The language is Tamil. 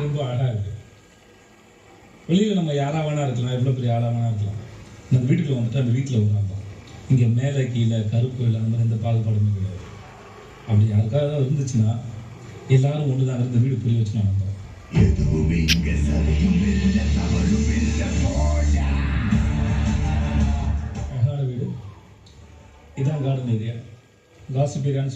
ரொம்ப அழகா இருக்கு. வெளியில் நம்ம யாராக வேணா இருக்கலாம், எவ்வளோ பெரிய ஆளாக வேணா இருக்கலாம். அந்த வீட்டுக்குள்ள வந்துட்டு அந்த வீட்டில் ஒரு ஆள் தான். இங்கே மேலே கீழே கருப்பு இல்லை அந்த மாதிரி எந்த பாகுபாடுமே கிடையாது. அப்படி யாருக்காக இருந்துச்சுன்னா எல்லாரும் ஒன்று தான் இருந்த வீடு புரிய வச்சு நான் நம்புறேன். அழகான வீடு. இதான் கார்டன் ஏரியா. காசிப் ஏரியான்னு